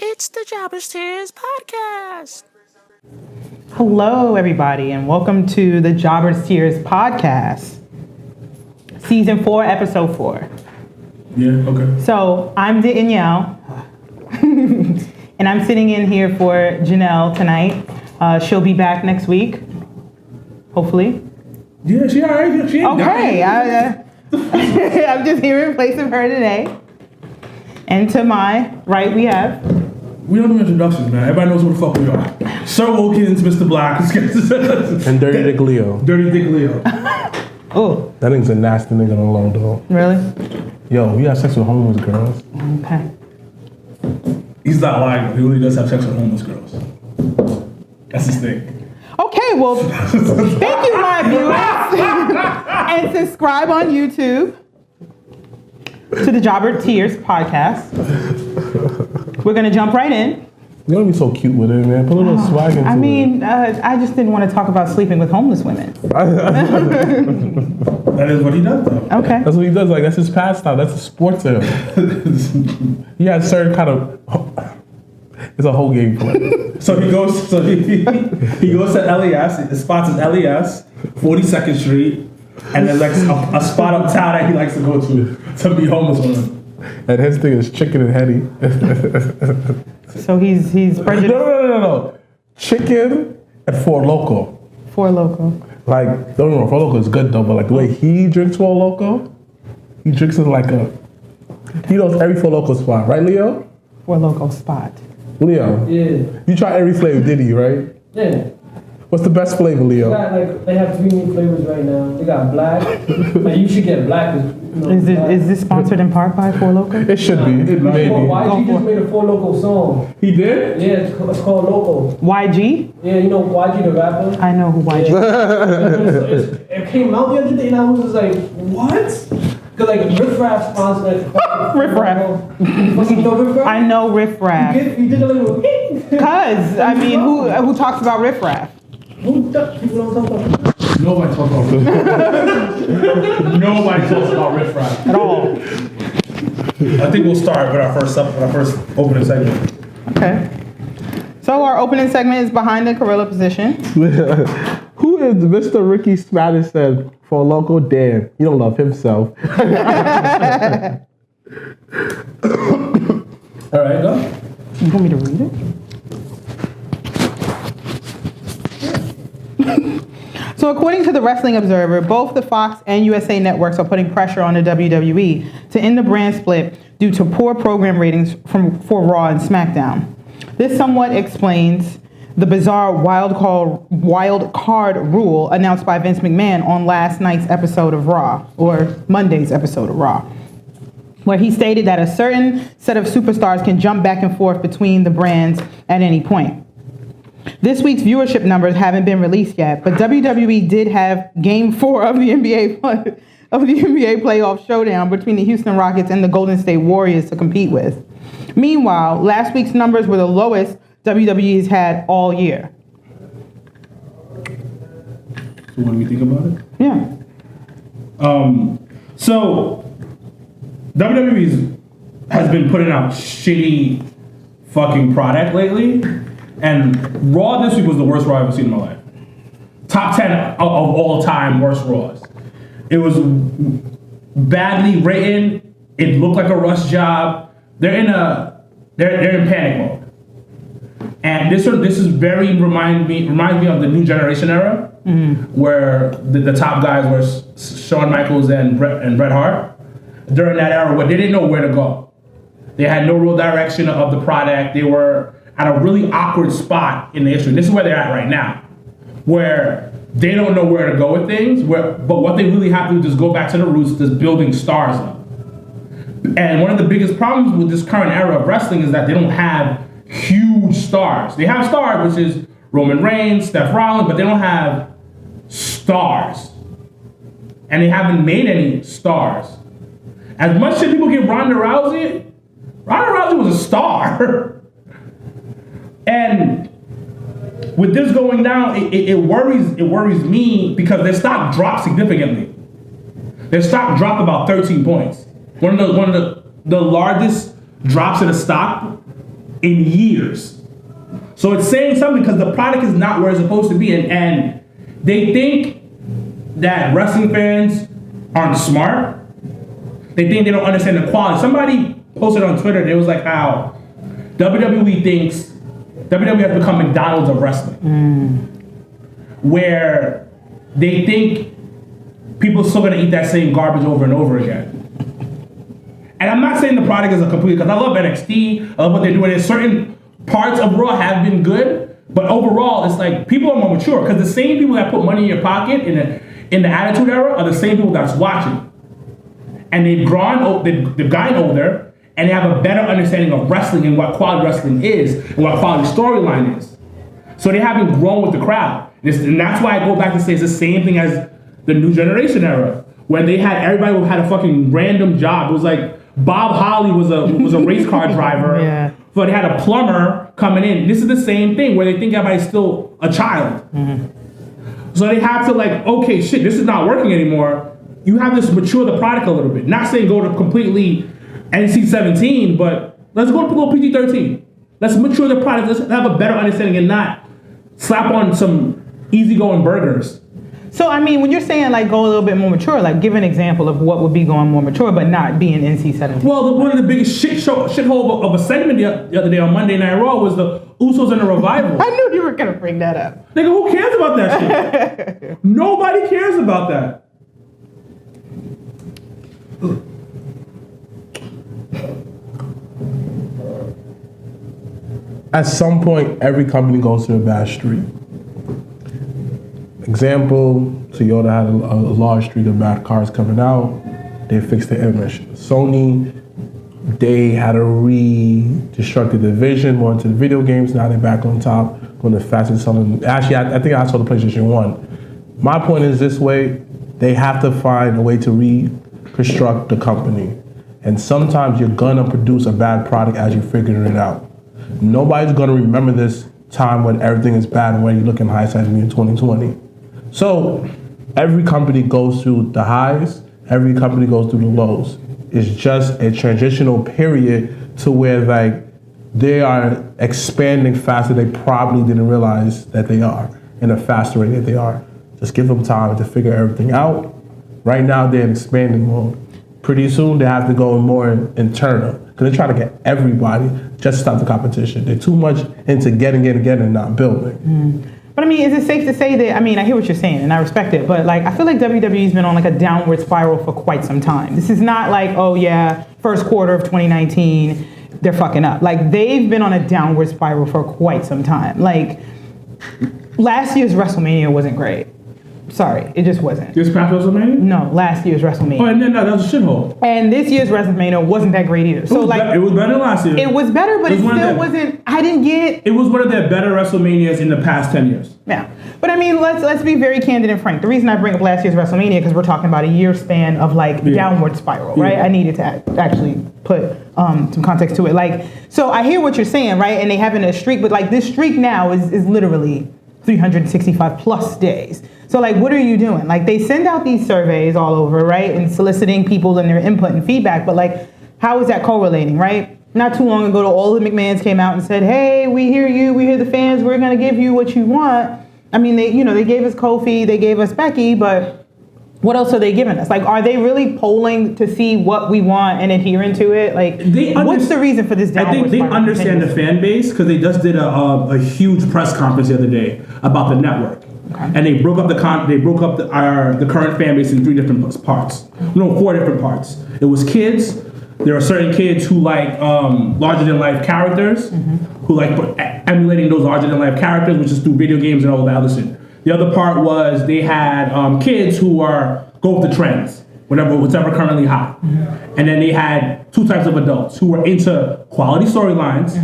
It's the Jobbers Tears podcast. Hello, everybody, and welcome to the Jobbers Tears podcast, season 4, episode 4. Yeah, okay. So I'm Danielle, and I'm sitting in here for Janelle tonight. She'll be back next week, hopefully. Yeah, she all right. She ain't Okay, I'm just here in place of her today. And to my right, we have... We don't do introductions, man. Everybody knows who the fuck we are. Sir Wilkins, Mr. Black. And Dirty Dick Leo. Dirty Dick Leo. Oh, That nigga's a nasty nigga on the low, though. really? Yo, he had sex with homeless girls. Okay. He's not lying. He really does have sex with homeless girls. That's his thing. Okay, well, thank you, my viewers. And subscribe on YouTube to the Jobber Tears podcast. We're going to jump right in. You gotta be so cute with it, man. Put a little swag into it. I just didn't want to talk about sleeping with homeless women. That is what he does, though. Okay. That's what he does. Like, that's his pastime. That's a sport to him. He has certain kind of... It's a whole game play. So he goes. So he goes to LES. The spots is LES, 42nd Street, and then like a spot uptown that he likes to go to be homeless with. And his thing is chicken and heady. So he's prejudiced. No. Chicken and Four Loko. For local. Like, don't get me wrong, Four Loko is good though, but like the way he drinks Four Loko, he drinks it like a... He knows every Four Loko spot, right, Leo? For local spot. Leo, Yeah. you try every flavor, did you, right? Yeah. What's the best flavor, Leo? They have 3 new flavors right now. They got black. Like, you should get black. Is this sponsored in part by For Local? It should be, maybe. YG just made a 4 Loco song. He did? Yeah, it's called Loco. YG? Yeah, you know YG the rapper? I know who YG is. It came out the other day and I was just like, what? Because like Riff Raff sponsored it. Riff Raff. You know Riff Raff? I know Riff Raff. You did a little... Cuz, I mean, who talks about Riff Raff? People don't talk about Nobody talks about Riff Raff. Nobody talks about Riff Raff At all. I think we'll start with our first opening segment. Okay. So our opening segment is behind the gorilla position. Who is Mr. Ricky Spanish said for a local? Damn, he don't love himself. All right, go. You want me to read it? So according to the Wrestling Observer, both the Fox and USA networks are putting pressure on the WWE to end the brand split due to poor program ratings for Raw and SmackDown. This somewhat explains the bizarre wild card rule announced by Vince McMahon on last night's episode of Raw, or Monday's episode of Raw, where he stated that a certain set of superstars can jump back and forth between the brands at any point. This week's viewership numbers haven't been released yet, but WWE did have Game 4 of the NBA playoff showdown between the Houston Rockets and the Golden State Warriors to compete with. Meanwhile, last week's numbers were the lowest WWE has had all year. So what do we think about it? Yeah. So WWE has been putting out shitty fucking product lately, and Raw this week was the worst Raw I've ever seen in my life. Top 10 of all time worst Raws. It was badly written. It looked like a rush job. They're in panic mode, and this is very reminds me of the New Generation era, where the top guys were Shawn Michaels and Bret Hart. During that era, where they didn't know where to go, they had no real direction of the product. They were at a really awkward spot in the history. This is where they're at right now, where they don't know where to go with things. But what they really have to do is just go back to the roots, just building stars up. And one of the biggest problems with this current era of wrestling is that they don't have huge stars. They have stars, which is Roman Reigns, Seth Rollins, but they don't have stars. And they haven't made any stars. As much shit people give Ronda Rousey was a star. And with this going down, it worries me because their stock dropped significantly. Their stock dropped about 13 points. One of the largest drops in the stock in years. So it's saying something because the product is not where it's supposed to be, and they think that wrestling fans aren't smart. They think they don't understand the quality. Somebody posted on Twitter, it was like how WWE thinks WWE has become McDonald's of wrestling, where they think people are still gonna eat that same garbage over and over again. And I'm not saying the product is a complete, because I love NXT, I love what they're doing. There's certain parts of Raw have been good, but overall, it's like people are more mature, because the same people that put money in your pocket in the Attitude Era are the same people that's watching. And they've gotten older, and they have a better understanding of wrestling and what quality wrestling is and what quality storyline is. So they haven't grown with the crowd. And that's why I go back and say it's the same thing as the New Generation Era, where they had everybody who had a fucking random job. It was like Bob Holly was a race car driver. Yeah. So they had a plumber coming in. This is the same thing where they think everybody's still a child. So they have to like, okay, shit, this is not working anymore. You have to mature the product a little bit. Not saying go to completely NC-17, but let's go to a little PG-13. Let's mature the product. Let's have a better understanding and not slap on some easygoing burgers. So, I mean, when you're saying, like, go a little bit more mature, like, give an example of what would be going more mature, but not being NC-17. Well, one of the biggest shithole of a segment the other day on Monday Night Raw was the Usos and the Revival. I knew you were going to bring that up. Nigga, who cares about that shit? Nobody cares about that. At some point, every company goes through a bad streak. Example, Toyota had a large streak of bad cars coming out. They fixed the image. Sony, they had to reconstruct the division more into the video games. Now they're back on top, one of the fastest selling. Actually, I think I saw the PlayStation 1. My point is this way, they have to find a way to reconstruct the company. And sometimes you're gonna produce a bad product as you figure it out. Nobody's gonna remember this time when everything is bad and when you look in hindsight in 2020. So every company goes through the highs, every company goes through the lows. It's just a transitional period to where like they are expanding faster they probably didn't realize that they are, in a faster rate that they are. Just give them time to figure everything out. Right now they're in expanding mode. Pretty soon they have to go more internal, because they're trying to get everybody just to stop the competition. They're too much into getting and not building. But I mean, is it safe to say that, I mean, I hear what you're saying and I respect it, but like, I feel like WWE's been on like a downward spiral for quite some time. This is not like, oh yeah, first quarter of 2019, they're fucking up. Like, they've been on a downward spiral for quite some time. Like, last year's WrestleMania wasn't great. Sorry, it just wasn't. This past WrestleMania? No, last year's WrestleMania. Oh, and then that was a shithole. And this year's WrestleMania wasn't that great either. So like, it was better than last year. it was better, but it still wasn't. I didn't get. It was one of their better WrestleManias in the past 10 years. Yeah, but I mean, let's be very candid and frank. The reason I bring up last year's WrestleMania because we're talking about a year span of like downward spiral, right? Yeah. I needed to actually put some context to it. Like, so I hear what you're saying, right? And they having a streak, but like this streak now is literally 365 plus days. So like, what are you doing? Like, they send out these surveys all over, right? And soliciting people and their input and feedback, but like, how is that correlating, right? Not too long ago, all the McMahons came out and said, hey, we hear you, we hear the fans, we're gonna give you what you want. I mean, they gave us Kofi, they gave us Becky, but what else are they giving us? Like, are they really polling to see what we want and adhering to it? Like, what's the reason for this downward I think they spiral understand the fan base, because they just did a huge press conference the other day about the network. Okay. And they broke up the current fan base in 3 different parts. No, 4 different parts. It was kids. There are certain kids who like larger than life characters, who like emulating those larger than life characters, which is through video games and all that other shit. The other part was they had kids who go with the trends, whatever currently hot. And then they had 2 types of adults who were into quality storylines,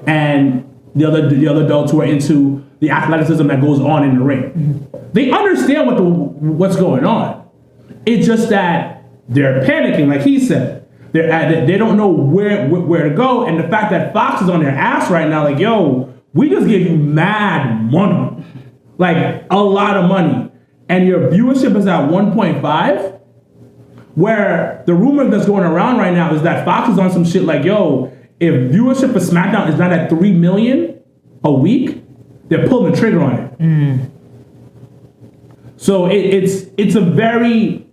and the other adults who were into the athleticism that goes on in the ring. They understand what's going on. It's just that they're panicking, like he said. They don't know where to go, and the fact that Fox is on their ass right now, like, yo, we just gave you mad money, like a lot of money, and your viewership is at 1.5, where the rumor that's going around right now is that Fox is on some shit like, yo, if viewership for SmackDown is not at 3 million a week, they're pulling the trigger on it. So it's a very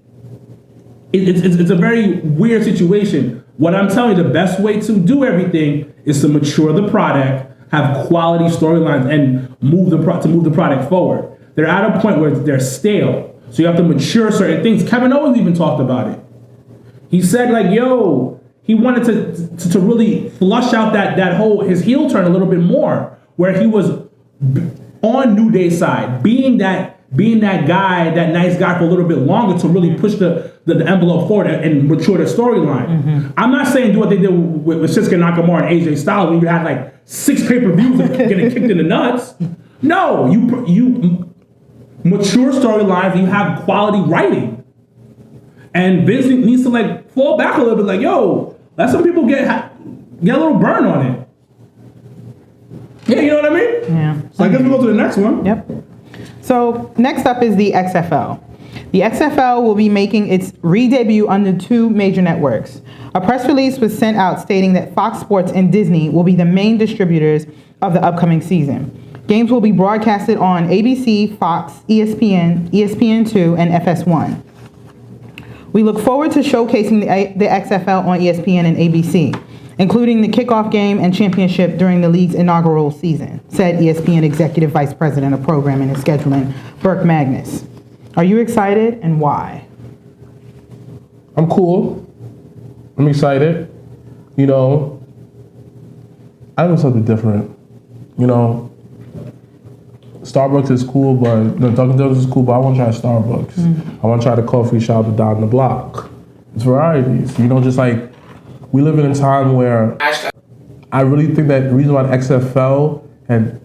weird situation. What I'm telling you, the best way to do everything is to mature the product, have quality storylines, and move the product forward. They're at a point where they're stale, so you have to mature certain things. Kevin Owens even talked about it. He said like, yo, he wanted to really flush out that whole his heel turn a little bit more, where he was on New Day's side, being that guy, that nice guy for a little bit longer to really push the envelope forward and mature the storyline. I'm not saying do what they did with Shinsuke Nakamura and AJ Styles when you had like 6 pay-per-views of getting kicked in the nuts. No, you mature storylines, you have quality writing. And Vince needs to like fall back a little bit, like, yo, let some people get a little burn on it. Yeah, you know what I mean? Yeah. So I guess we go to the next one. Yep. So next up is the XFL. The XFL will be making its re-debut under 2 major networks. A press release was sent out stating that Fox Sports and Disney will be the main distributors of the upcoming season. Games will be broadcasted on ABC, Fox, ESPN, ESPN2, and FS1. We look forward to showcasing the XFL on ESPN and ABC, including the kickoff game and championship during the league's inaugural season, said ESPN Executive Vice President of Programming and Scheduling, Burke Magnus. Are you excited, and why? I'm cool. I'm excited. You know, I want something different. You know, Starbucks is cool, but Dunkin' Donuts is cool, but I want to try Starbucks. I want to try the coffee shop down the block. It's varieties. You know, just like, we live in a time where I really think that the reason why the XFL and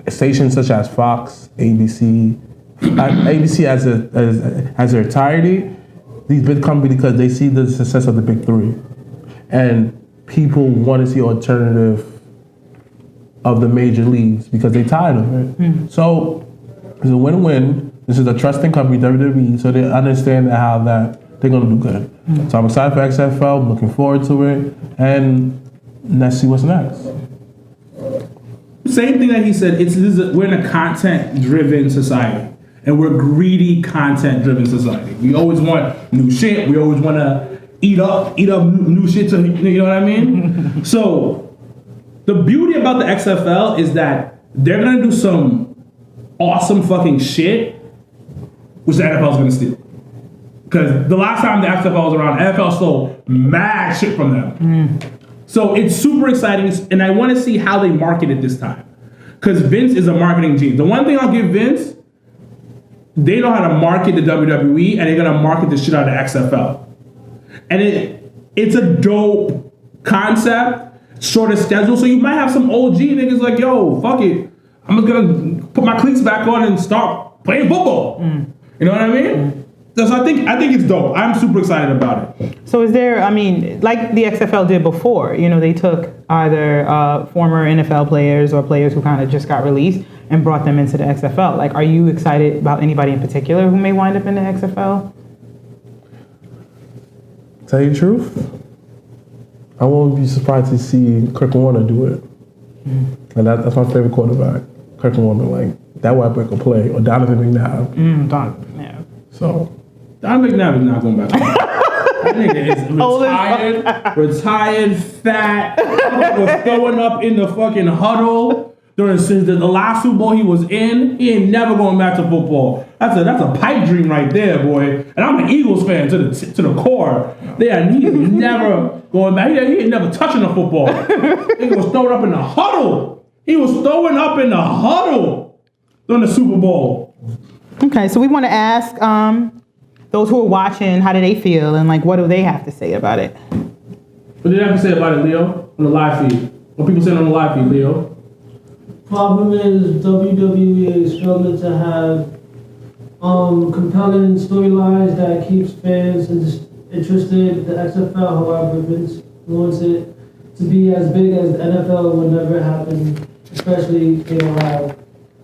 stations such as Fox, ABC as their entirety, these big companies, because they see the success of the big 3. And people want to see alternative of the major leagues because they're tired of it. So it's a win-win. This is a trusting company, WWE, so they understand how that they're going to do good. So I'm excited for XFL, I'm looking forward to it, and let's see what's next. Same thing that he said, we're in a content-driven society. And we're greedy, content-driven society. We always want new shit. We always want to eat up new shit. You know what I mean? So the beauty about the XFL is that they're gonna do some awesome fucking shit, which the NFL is gonna steal. Because the last time the XFL was around, NFL stole mad shit from them. So it's super exciting, and I want to see how they market it this time. Because Vince is a marketing genius. The one thing I'll give Vince, they know how to market the WWE, and they're gonna market the shit out of the XFL. And it's a dope concept, shorter schedule, so you might have some OG niggas like, yo, fuck it, I'm just gonna put my cleats back on and start playing football. You know what I mean? So I think it's dope. I'm super excited about it. So is there, I mean, like the XFL did before, you know, they took either former NFL players or players who kind of just got released and brought them into the XFL. Like, are you excited about anybody in particular who may wind up in the XFL? Tell you the truth, I won't be surprised to see Kirk Warner do it. And that's my favorite quarterback, Kirk Warner. Like, that white boy can play, or Donovan McNabb. Donovan McNabb. So Donovan McNabb is not going back. That nigga is retired, fat, was throwing up in the fucking huddle since the last Super Bowl he was in. He ain't never going back to football. That's a pipe dream right there, boy. And I'm an Eagles fan to the core. He's never going back. He ain't never touching a football. He was throwing up in the huddle. He was throwing up in the huddle during the Super Bowl. Okay, so we want to ask those who are watching, how do they feel, and like, what do they have to say about it? What did they have to say about it, Leo, on the live feed? What people saying on the live feed, Leo? Problem is WWE is struggling to have compelling storylines that keeps fans interested. The XFL, however, Vince wants it to be as big as the NFL would never happen, especially they don't have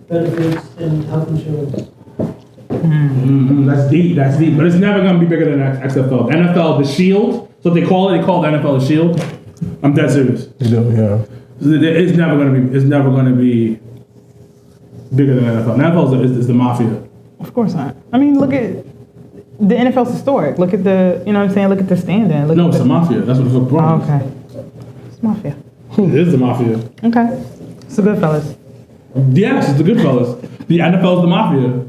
benefits and health insurance. That's deep, but it's never going to be bigger than XFL. The NFL, the Shield, so they call the NFL the Shield. I'm dead serious. You know, yeah. It's never gonna be bigger than NFL. NFL is the mafia. Of course not. I mean, look at the NFL's historic. Look at the, you know what I'm saying? Look at the standing. Look No, at it's the mafia. That's what the Oh, problem is. okay. It's mafia. It is the mafia. Okay. It's the Goodfellas. Yes, it's the Goodfellas. The NFL is the mafia.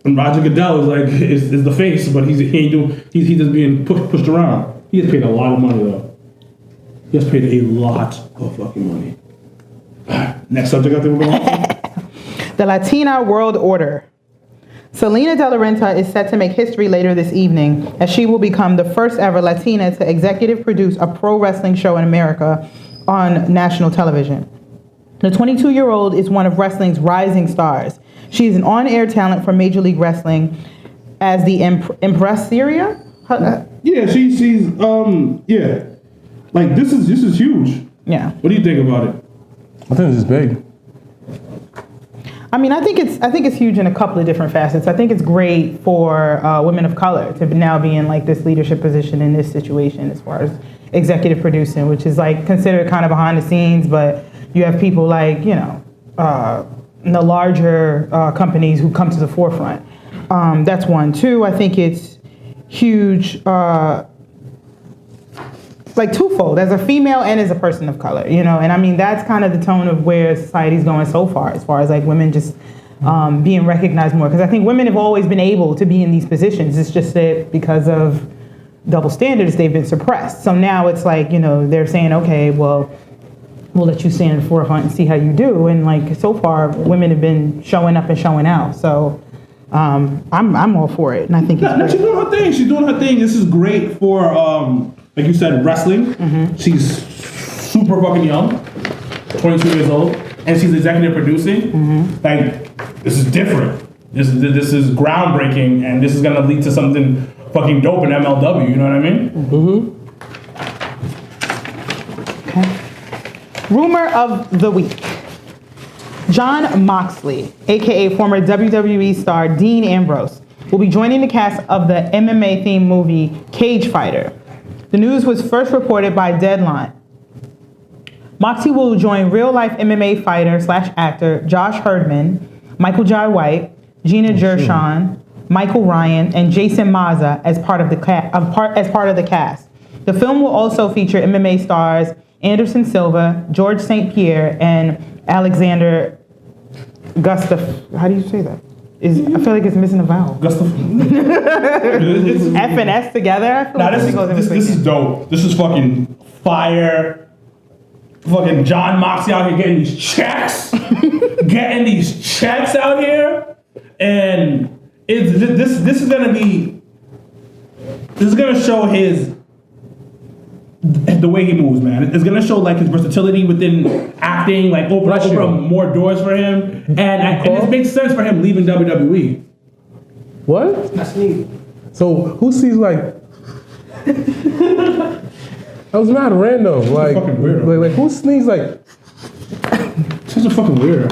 And Roger Goodell is like is the face, but he's just being pushed around. He has paid a lot of money though. He has paid a lot of fucking money. Next subject I think we're going to. The Latina World Order. Selena De La Renta is set to make history later this evening as she will become the first ever Latina to executive produce a pro wrestling show in America on national television. The 22-year-old is one of wrestling's rising stars. She is an on-air talent for Major League Wrestling as the impresaria. Yeah, she's yeah. Like this is huge. Yeah. What do you think about it? I think this is big. I mean, I think it's huge in a couple of different facets. I think it's great for women of color to now be in like this leadership position in this situation as far as executive producing, which is like considered kind of behind the scenes, but you have people like, you know, the larger companies who come to the forefront. That's one. Two, I think it's huge, like twofold, as a female and as a person of color, you know, and I mean, that's kind of the tone of where society's going so far, as far as like women just being recognized more. Because I think women have always been able to be in these positions. It's just that because of double standards, they've been suppressed. So now it's like, you know, they're saying, okay, well, we'll let you stand in the forefront and see how you do. And like so far, women have been showing up and showing out. So I'm all for it, and I think it's great. She's doing her thing. She's doing her thing. This is great for like you said, wrestling. Mm-hmm. She's super fucking young, 22 years old, and she's executive producing. Mm-hmm. Like this is different. This is groundbreaking, and this is gonna lead to something fucking dope in MLW. You know what I mean? Mm-hmm. Okay. Rumor of the week. Jon Moxley, aka former WWE star Dean Ambrose, will be joining the cast of the MMA-themed movie Cage Fighter. The news was first reported by Deadline. Moxley will join real-life MMA fighter / actor Josh Herdman, Michael Jai White, Gina Gershon, Michael Ryan, and Jason Mazza as part of the cast. The film will also feature MMA stars Anderson Silva, George St. Pierre, and Alexander Gustaf. How do you say that? I feel like it's missing a vowel. Gustaf. F and S together? I feel Nah, like this is dope. This is fucking fire. Fucking Jon Moxley out here getting these checks. Getting these checks out here. And this is gonna show the way he moves, man. It's gonna show like his versatility within acting, like open more doors for him, and it makes sense for him leaving WWE. What? That's neat. So who sees like? That was mad random. Like, fucking weirdo. like who sneezed like? Such a fucking weirdo.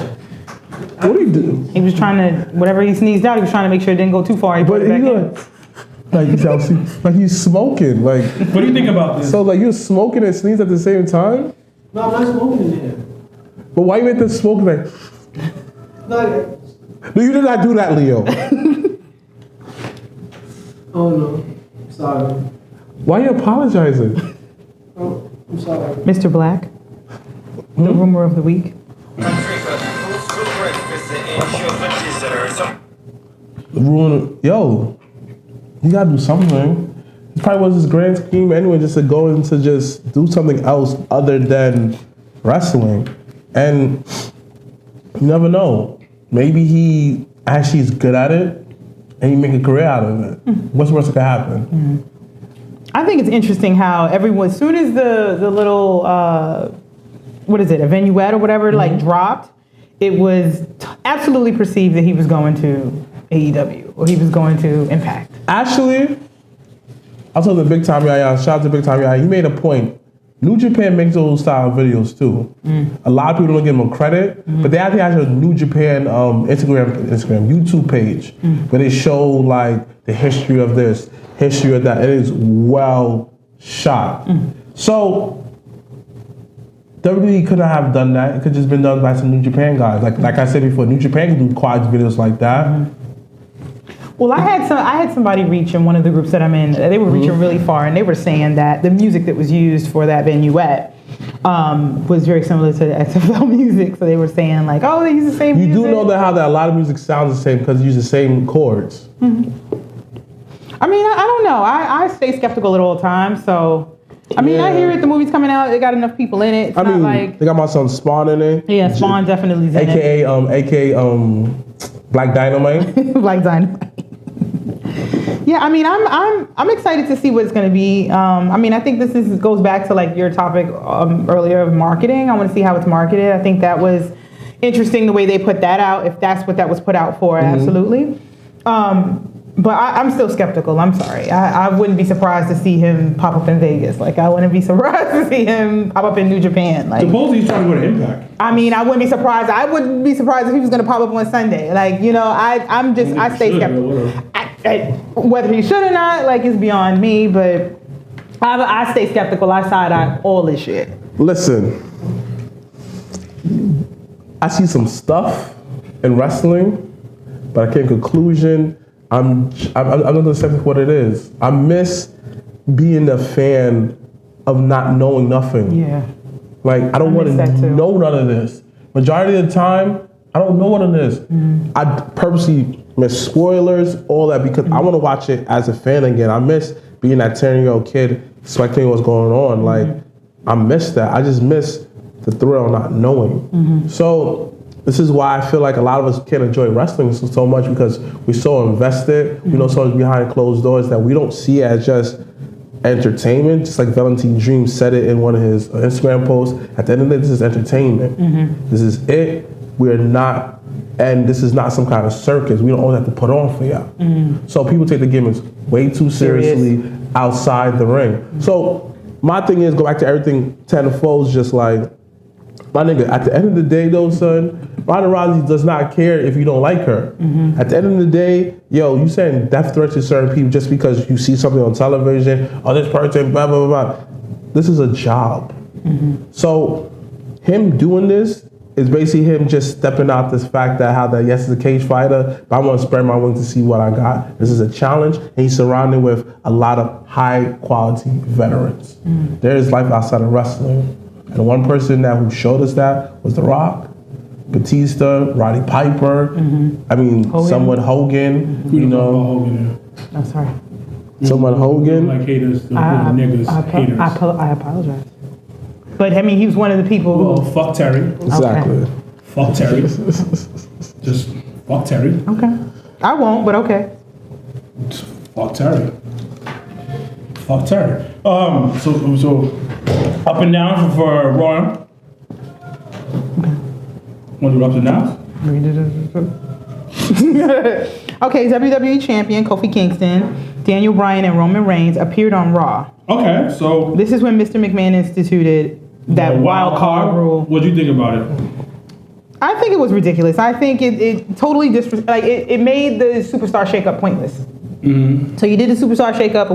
What do you do? He was trying to, whatever he sneezed out, he was trying to make sure it didn't go too far. He put it back in. Like he's smoking. Like, What do you think about this? so like you're smoking and sneeze at the same time? No, I'm not smoking in there. But why you make the smoke like? Like, No, you did not do that, Leo. oh no. Sorry. Why are you apologizing? Oh, I'm sorry. Mr. Black, the rumor of the week. Yo, you gotta do something. It probably was his grand scheme anyway, just to go into just do something else other than wrestling. And you never know. Maybe he actually is good at it and he make a career out of it. What's worse that could happen? I think it's interesting how everyone, as soon as the little, what is it, a vignette or whatever, like dropped, it was absolutely perceived that he was going to AEW or he was going to Impact. Actually, I told the Big Time Yaya, shout out to Big Time Yaya, he made a point. New Japan makes those style videos too. A lot of people don't give them credit, but they actually have a New Japan Instagram, YouTube page where they show like the history of this, history of that. It is well shot. So WWE couldn't have done that. It could just been done by some New Japan guys. Like I said before, New Japan can do quad videos like that. Well, I had somebody reach in one of the groups that I'm in. They were reaching really far, and they were saying that the music that was used for that vignette was very similar to the XFL music. So they were saying like, oh, they use the same music. You do know that a lot of music sounds the same because you use the same chords. I mean, I don't know. I stay skeptical at all times. So, I mean, I hear it. The movie's coming out. They got enough people in it. It's not like they got my son Spawn in it. Yeah, Spawn definitely is in AKA Black Dynamite. Black Dynamite. Yeah, I mean, I'm excited to see what it's going to be. I mean, I think this goes back to like your topic earlier of marketing. I want to see how it's marketed. I think that was interesting the way they put that out. If that's what that was put out for, absolutely. But I'm still skeptical. I'm sorry. I wouldn't be surprised to see him pop up in Vegas. Like I wouldn't be surprised to see him pop up in New Japan. Like supposedly he's trying to go to Impact. I mean, I wouldn't be surprised. I wouldn't be surprised if he was going to pop up on Sunday. Like I stay skeptical. Whether he should or not, like it's beyond me. But I stay skeptical. I side eye all this shit. Listen, I see some stuff in wrestling, but I came to a conclusion. I'm not gonna accept what it is. I miss being a fan of not knowing nothing. Yeah. Like I don't want to know none of this. Majority of the time, I don't know what it is. I purposely miss spoilers, all that, because I want to watch it as a fan again. I miss being that 10-year-old kid expecting what's going on. Like I miss that. I just miss the thrill of not knowing. So this is why I feel like a lot of us can't enjoy wrestling so much, because we're so invested. We know so much behind closed doors that we don't see it as just entertainment. Just like Valentine Dream said it in one of his Instagram posts. At the end of the day, this is entertainment. This is it. We're not, and this is not some kind of circus. We don't always have to put on for y'all. So people take the gimmicks way too seriously outside the ring. So my thing is, go back to everything tenfold, just like, my nigga, at the end of the day though, son, Ronda Rousey does not care if you don't like her. At the end of the day, yo, you sending death threats to certain people just because you see something on television, or this person, blah, blah, blah, blah. This is a job. So him doing this is basically him just stepping out this fact that yes, he's a cage fighter, but I want to spread my wings to see what I got. This is a challenge, and he's surrounded with a lot of high quality veterans. There is life outside of wrestling. And one person who showed us that was The Rock, Batista, Roddy Piper, I mean, somewhat Hogan, you know. I'm sorry. Somewhat Hogan. Like haters, niggas, haters. I apologize. But I mean, he was one of the people Well, fuck Terry. Exactly. Okay. Fuck Terry. Just fuck Terry. Okay. I won't, but okay. Fuck Terry. Fuck Terry. So up and down for Raw. Want to do ups and downs? Okay, WWE Champion Kofi Kingston, Daniel Bryan, and Roman Reigns appeared on Raw. Okay, so This is when Mr. McMahon instituted that wild card rule. What do you think about it? I think it was ridiculous. I think it totally it made the superstar shakeup pointless. So you did the superstar shakeup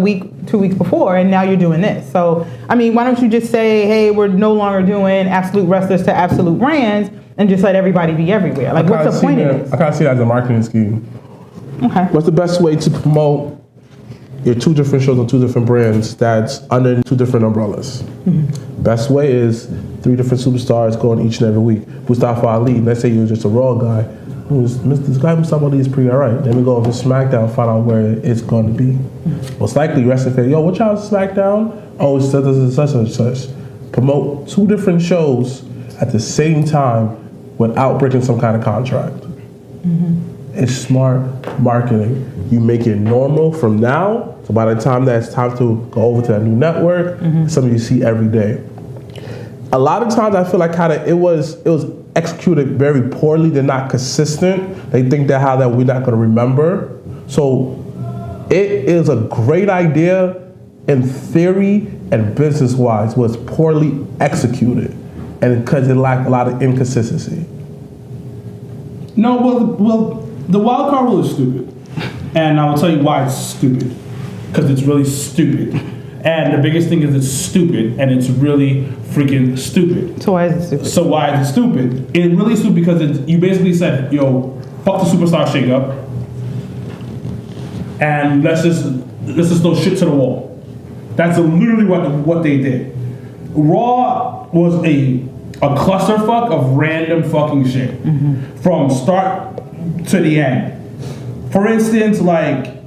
2 weeks before, and now you're doing this. So I mean, why don't you just say, hey, we're no longer doing absolute wrestlers to absolute brands, and just let everybody be everywhere? Like, what's the point of this? I kind of see that as a marketing scheme. Okay. What's the best way to promote your two different shows on two different brands that's under two different umbrellas? Best way is 3 different superstars going each and every week. Mustafa Ali, let's say you're just a Raw guy. This guy Mustafa Ali is pretty alright. Then we go over to SmackDown and find out where it's going to be. Most likely, wrestling fan, yo, what y'all SmackDown? Oh, it's such and such. Promote 2 different shows at the same time without breaking some kind of contract. It's smart marketing. You make it normal from now, so by the time that it's time to go over to that new network, it's something you see every day. A lot of times I feel like it was executed very poorly. They're not consistent. They think that we're not gonna remember. So it is a great idea in theory and business-wise, was poorly executed, and because it lacked a lot of inconsistency. No, well, the wild card rule is stupid, and I will tell you why it's stupid. Because it's really stupid, And the biggest thing is it's stupid, and it's really freaking stupid. So why is it stupid? So why is it stupid? It really stupid because you basically said, yo, fuck the superstar shakeup, and let's just throw shit to the wall. That's literally what they did. Raw was a clusterfuck of random fucking shit from start to the end. For instance, like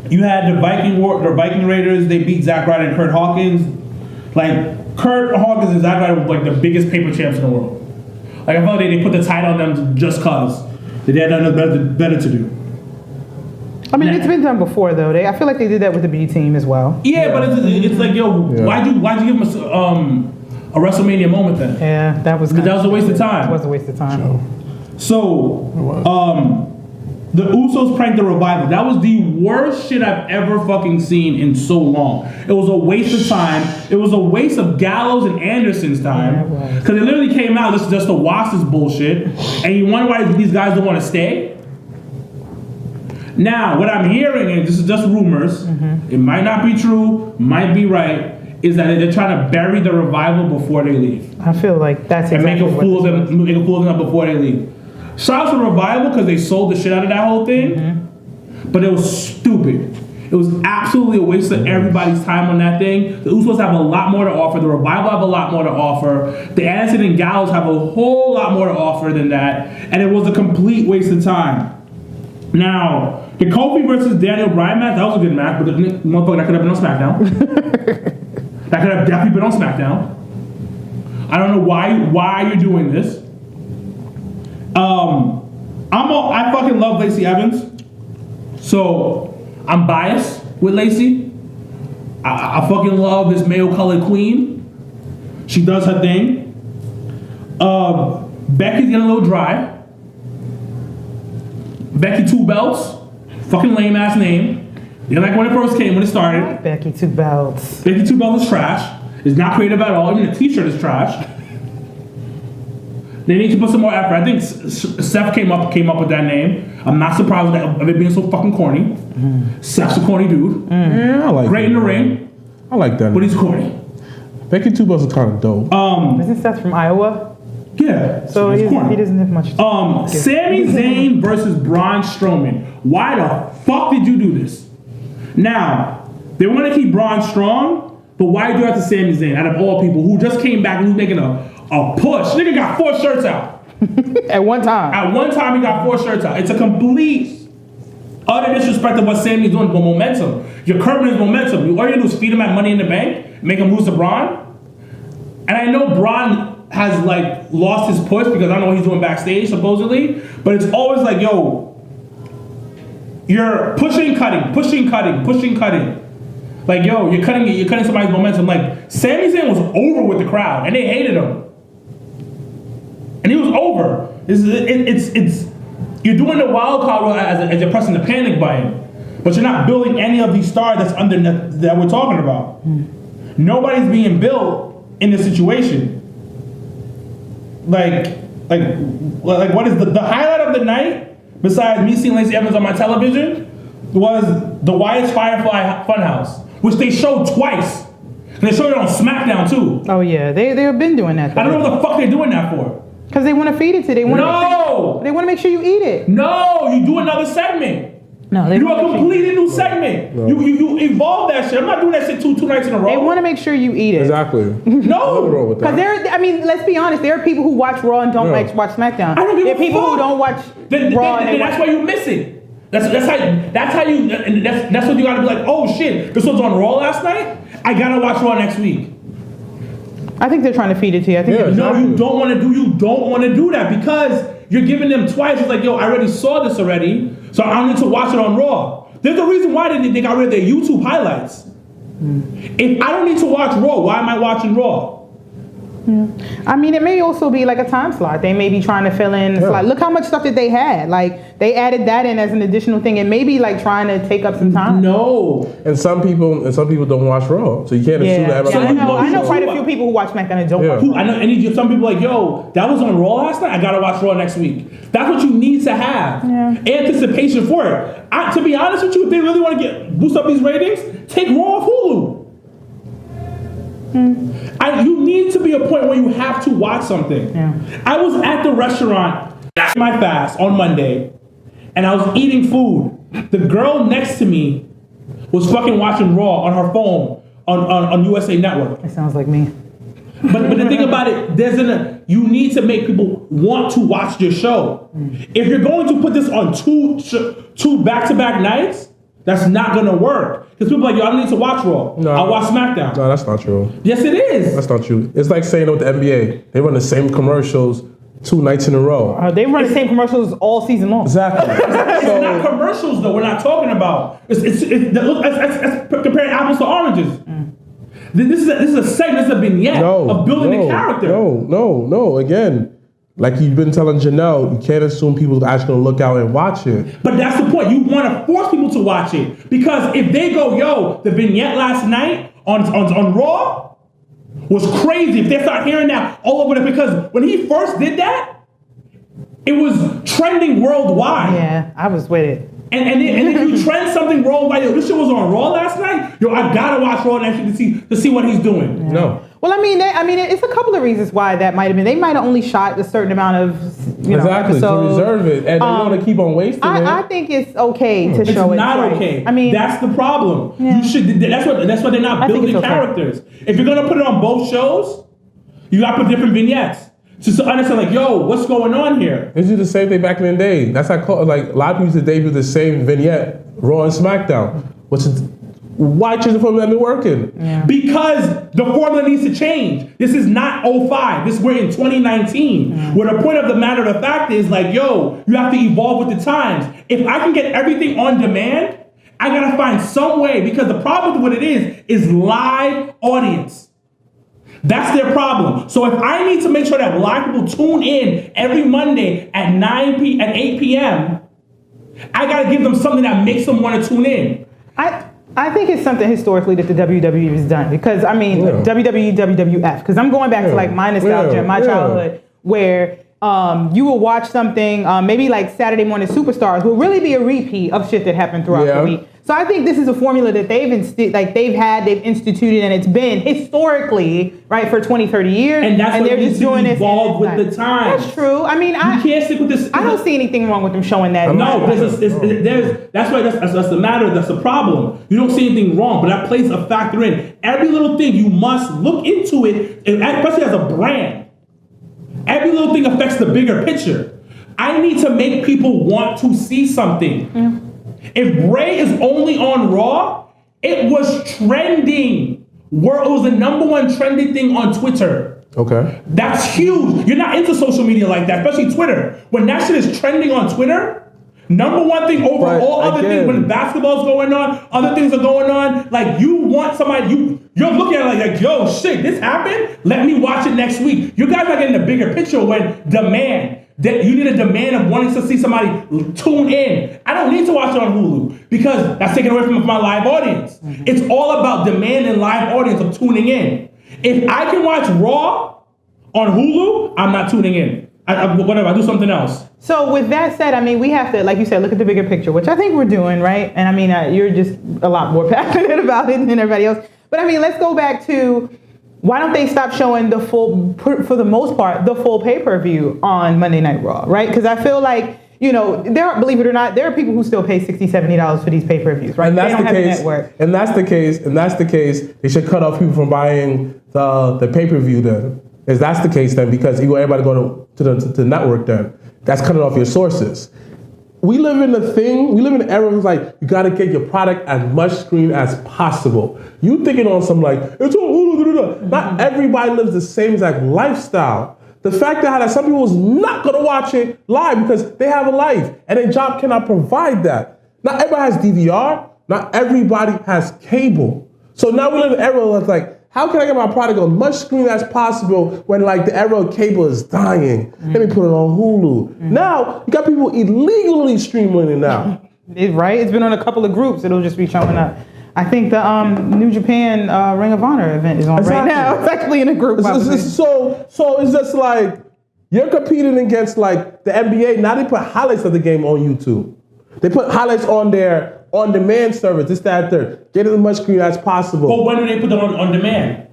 you had the Viking Raiders. They beat Zack Ryder and Kurt Hawkins. Like Kurt Hawkins and Zack Ryder were like the biggest paper champs in the world. Like I felt like they put the title on them just cause they had nothing better to do. I mean, it's been done before though. I feel like they did that with the B team as well. Yeah, but it's like, yo, why'd you give them a WrestleMania moment then? Yeah, that was a waste of time. It was a waste of time. So, the Usos pranked the Revival. That was the worst shit I've ever fucking seen in so long. It was a waste of time. It was a waste of Gallows and Anderson's time. Because they literally came out just to watch this bullshit. And you wonder why these guys don't want to stay? Now, what I'm hearing, and this is just rumors, it might not be true, might be right, is that they're trying to bury the Revival before they leave. I feel like that's exactly and make a fool of them before they leave. Shout out to the Revival because they sold the shit out of that whole thing, but it was stupid. It was absolutely a waste of everybody's time on that thing. The Usos have a lot more to offer. The Revival have a lot more to offer. The Anderson and Gallows have a whole lot more to offer than that, and it was a complete waste of time. Now, the Kofi versus Daniel Bryan match, that was a good match, but the motherfucker, that could have been on SmackDown. That could have definitely been on SmackDown. I don't know why you're doing this. I fucking love Lacey Evans, so I'm biased with Lacey. I fucking love this male-colored queen. She does her thing. Becky's getting a little dry. Becky Two Belts, fucking lame ass name. You know, like when it first came, when it started. Becky Two Belts. Becky Two Belts is trash. It's not creative at all. Even the t-shirt is trash. They need to put some more effort. I think Seth came up with that name. I'm not surprised of it being so fucking corny. Seth's a corny dude. Yeah, I like Great in the ring. I like that. But he's corny. Becky Two Belts is kind of dope. Isn't Seth from Iowa? Yeah. So he doesn't have much. Sami Zayn versus Braun Strowman. Why the fuck did you do this? Now, they want to keep Braun strong, but why do you have to Sami Zayn out of all people who just came back and who's making a push? Nigga got 4 shirts out. At one time. At one time, he got 4 shirts out. It's a complete utter disrespect of what Sami's doing for momentum. You're curbing his momentum. All you do is feed him at Money in the Bank, make him lose to Braun. And I know Braun has like lost his push because I don't know what he's doing backstage supposedly, but it's always like, yo, you're pushing, cutting. Like, yo, you're cutting somebody's momentum. Like, Sami Zayn was over with the crowd and they hated him. And he was over. It's you're doing the wild card as you're pressing the panic button, but you're not building any of these stars that's under that we're talking about. Nobody's being built in this situation. Like what is the highlight of the night, besides me seeing Lacey Evans on my television, was the Wyatt's Firefly Funhouse, which they showed twice. And they showed it on SmackDown too. Oh yeah, they have been doing that. I don't know what the fuck they're doing that for. Because they want to feed it to. They want to make sure you eat it. No, you do another segment. No, they do a completely new segment. No. You evolve that shit. I'm not doing that shit two nights in a row. They want to make sure you eat it. Exactly. No. Because let's be honest, there are people who watch Raw and don't watch SmackDown. I don't give there are people who don't watch Raw. Then that's why you miss it. That's what you gotta be like, oh shit, this was on Raw last night? I gotta watch Raw next week. I think they're trying to feed it to you. I think no, you don't want to do that because you're giving them twice. It's like, yo, I already saw this already, so I don't need to watch it on Raw. There's a reason why they got rid of their YouTube highlights. If I don't need to watch Raw, why am I watching Raw? I mean, it may also be like a time slot. They may be trying to fill in. It's like, look how much stuff that they had. Like, they added that in as an additional thing. It may be like trying to take up some time. No. And some people don't watch Raw, so you can't assume that everybody. I know quite a few people who watch SmackDown and don't watch Raw. I know, and some people are like, yo, that was on Raw last night. I gotta watch Raw next week. That's what you need to have. Anticipation for it. To be honest with you, if they really want to boost up these ratings, take Raw off Hulu. You need to be a point where you have to watch something. I was at the restaurant after my fast on Monday, and I was eating food. The girl next to me was fucking watching Raw on her phone on USA Network. It sounds like me. But the thing about it, you need to make people want to watch your show. If you're going to put this on two back-to-back nights, that's not gonna work. Because people are like, yo, I don't need to watch Raw. No. I'll watch SmackDown. No, that's not true. Yes, it is. That's not true. It's like saying with the NBA, they run the same commercials 2 nights in a row. They run the same commercials all season long. Exactly. It's not commercials though. We're not talking about. It's comparing apples to oranges. This is a segment. This is a vignette of building a character. No. Again, like you've been telling Janelle, you can't assume people are actually going to look out and watch it. But that's the point. You want to force people to watch it. Because if they go, yo, the vignette last night on Raw was crazy. If they start hearing that all over it, because when he first did that, it was trending worldwide. Yeah, I was with it. And if you trend something worldwide, yo, this shit was on Raw last night, yo, I gotta watch Raw next week to see what he's doing. Yeah. No. Well, I mean, it's a couple of reasons why that might have been. They might have only shot a certain amount of, exactly, episodes. to reserve it, and they want to keep on wasting it. I think it's okay to show it. It's not twice. okay. I mean, that's the problem. Yeah. You should. That's why they're not building characters. If you're gonna put it on both shows, you gotta put different vignettes. To understand, like, yo, what's going on here? They do the same thing back in the day. That's like a lot of people used to debut the same vignette, Raw and SmackDown. Why change the formula been working? Yeah. Because the formula needs to change. This is not 05. We're in 2019. Where the point of the matter of the fact is, like, yo, you have to evolve with the times. If I can get everything on demand, I gotta find some way, because the problem with what it is live audience. That's their problem. So if I need to make sure that live people tune in every Monday at 8 p.m., I gotta give them something that makes them want to tune in. I think it's something historically that the WWE has done, because I mean, WWE, WWF, because I'm going back to like my nostalgia, my childhood, where you will watch something, maybe like Saturday Morning Superstars will really be a repeat of shit that happened throughout the week. So I think this is a formula that they've instituted, and it's been historically, right, for 20, 30 years. And that's what they're needs to evolve with the times. That's true. I mean, you can't stick with this. I don't see anything wrong with them showing that. No, that's the matter. That's the problem. You don't see anything wrong, but that plays a factor in. Every little thing, you must look into it, especially as a brand. Every little thing affects the bigger picture. I need to make people want to see something. Yeah. If Bray is only on Raw, it was trending. It was the #1 trending thing on Twitter. Okay. That's huge. You're not into social media like that, especially Twitter. When that shit is trending on Twitter, #1 thing over all other things. When basketball's going on, other things are going on. Like, you want somebody, you're looking at it like, yo, shit, this happened? Let me watch it next week. You guys are getting the bigger picture when demand. That you need a demand of wanting to see somebody tune in. I don't need to watch it on Hulu because that's taken away from my live audience. Mm-hmm. It's all about demand and live audience of tuning in. If I can watch Raw on Hulu, I'm not tuning in. Whatever, I do something else. So with that said, I mean, we have to, like you said, look at the bigger picture, which I think we're doing, right? And I mean, you're just a lot more passionate about it than everybody else. But I mean, let's go back to, why don't they stop showing the full, for the most part, the full pay-per-view on Monday Night Raw, right? Because I feel like, believe it or not, there are people who still pay $60, $70 for these pay-per-views, right? And that's they don't the have case. a network. And that's the case. They should cut off people from buying the pay-per-view then. If that's the case, then, because you want everybody to go to the network, then that's cutting off your sources. We live in an era where it's like, you gotta get your product as much screen as possible. You thinking on some like, it's all Hulu. Not everybody lives the same exact lifestyle. The fact that some people is not gonna watch it live because they have a life and their job cannot provide that. Not everybody has DVR. Not everybody has cable. So now we live in an era where it's like, How can I get my product on much screen as possible when like the era of cable is dying? Let me put it on Hulu. Now you got people illegally streaming it now. Right? It's been on a couple of groups. It'll just be showing up. I think the New Japan Ring of Honor event is on right now. It's actually in a group. So it's just like you're competing against like the NBA. Now they put highlights of the game on YouTube. They put highlights on their on-demand service. This, that, third. Get it as much screen as possible. But when do they put them on demand?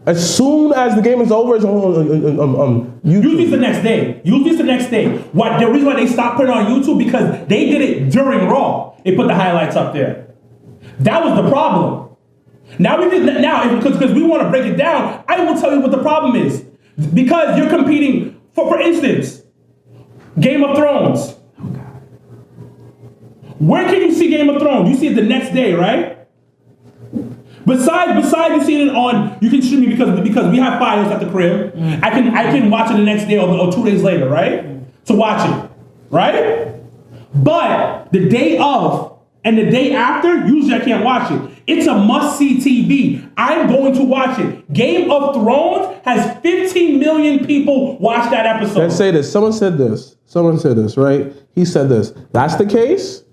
As soon as the game is over, it's on YouTube. Usually it's the next day. Usually it's the next day. What the reason why they stopped putting it on YouTube because they did it during Raw. They put the highlights up there. That was the problem. Now because we want to break it down, I will tell you what the problem is. Because you're competing for instance, Game of Thrones. Where can you see Game of Thrones? You see it the next day, right? Besides you seeing it on, you can stream it because we have files at the crib. I can watch it the next day or 2 days later, right? To watch it, right? But the day of and the day after, usually I can't watch it. It's a must-see TV. I'm going to watch it. Game of Thrones has 15 million people watch that episode. Let's say this. Someone said this, right? He said this. That's the case.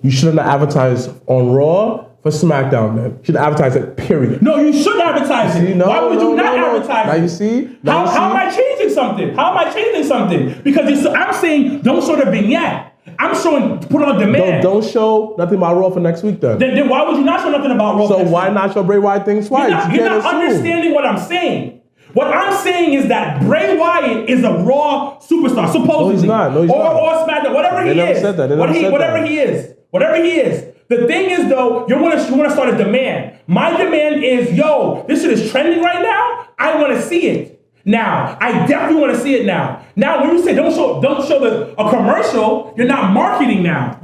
You shouldn't advertise on Raw for SmackDown, man. You should advertise it, period. No, you should advertise it. Why would you not advertise it? Now you see? How am I changing something? How am I changing something? Because I'm saying don't show the vignette. I'm showing put on demand. Don't show nothing about Raw for next week then. Then why would you not show nothing about Raw? So why not show Bray Wyatt things twice? You're not understanding what I'm saying. What I'm saying is that Bray Wyatt is a Raw superstar, supposedly. No, he's not. Or SmackDown, whatever he is. Whatever he is. The thing is, though, you want to start a demand. My demand is, this shit is trending right now. I want to see it now. I definitely want to see it now. Now, when you say don't show a commercial, you're not marketing now.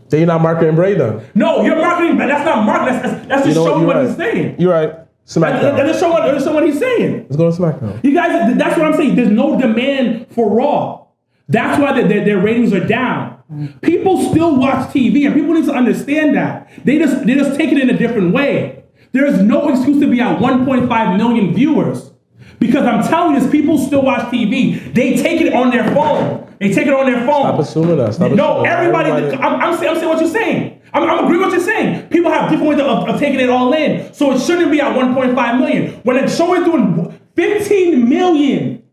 Then you're not marketing Bray then. No, you're marketing, but that's not marketing. That's just showing what he's saying. You're right. SmackDown. That's show what he's saying. Let's go to SmackDown. You guys, that's what I'm saying. There's no demand for Raw. That's why their ratings are down. People still watch TV, and people need to understand that. They just take it in a different way. There's no excuse to be at 1.5 million viewers. Because I'm telling you this, people still watch TV. They take it on their phone. Stop assuming that. Everybody. I'm saying what you're saying. I'm agreeing with what you're saying. People have different ways of taking it all in. So it shouldn't be at 1.5 million. When it's showing doing 15 million.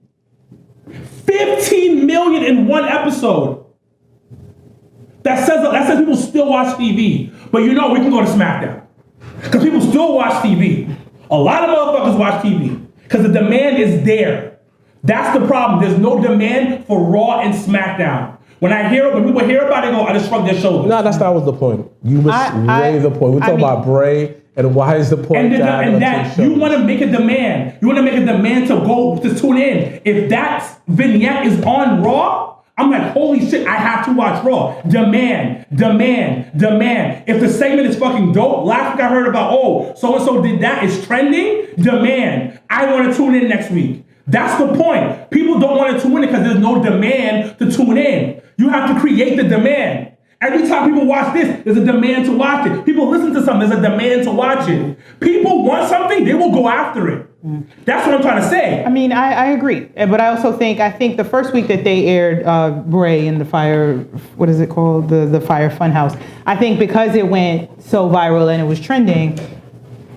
15 million in one episode. That says people still watch TV. But we can go to SmackDown. Because people still watch TV. A lot of motherfuckers watch TV. Because the demand is there. That's the problem. There's no demand for Raw and SmackDown. When people hear about it, I just shrug their shoulders. No, that's not what the point. You raised the point. We're talking about Bray and why is the point you want to make a demand. You want to make a demand to tune in. If that vignette is on Raw, I'm like, holy shit, I have to watch Raw. Demand. If the segment is fucking dope, last week I heard about, so-and-so did that, it's trending, demand. I want to tune in next week. That's the point. People don't want to tune in because there's no demand to tune in. You have to create the demand. Every time people watch this, there's a demand to watch it. People listen to something, there's a demand to watch it. People want something, they will go after it. That's what I'm trying to say. I mean, I agree. But I also think the first week that they aired Bray in the Fire, what is it called? The Fire Funhouse. I think because it went so viral and it was trending,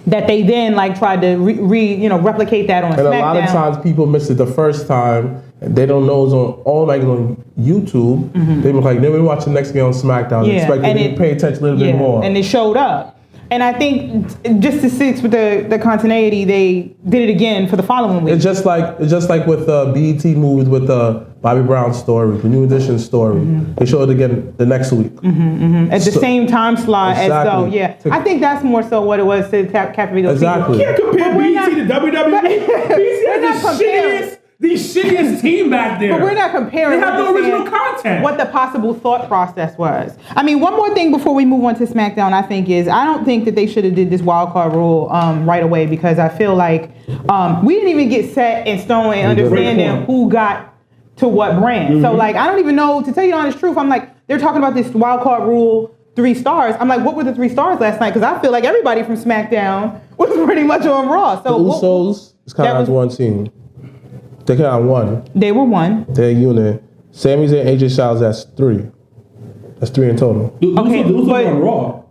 that they then tried to replicate that on SmackDown. And a lot of times people miss it the first time. And they don't know it's on YouTube. Mm-hmm. They were like, then we watch the next game on SmackDown. Yeah. Expect them to pay attention a little bit more. And it showed up. And I think just to stick with the continuity, they did it again for the following week. It's just like with BET movies with Bobby Brown's story, the New Edition story. Mm-hmm. They show it again the next week. Mm-hmm, mm-hmm. At the same time slot exactly. I think that's more so what it was to captivate those people. You can't compare BET to WWE. BET has the shittiest team back there. But we're not comparing. They have no original content. What the possible thought process was. I mean, one more thing before we move on to SmackDown, I think is I don't think that they should have did this wildcard rule right away because I feel like we didn't even get set in stone and understanding who got to what brand. Mm-hmm. So I don't even know, to tell you the honest truth, I'm like, they're talking about this wildcard rule 3 stars. I'm like, what were the 3 stars last night? Because I feel like everybody from SmackDown was pretty much on Raw. So The Usos is kind of one team. They kind of one. They were one. They're a unit. Sami Zayn, AJ Styles, that's 3. That's 3 in total. The Usos were on Raw.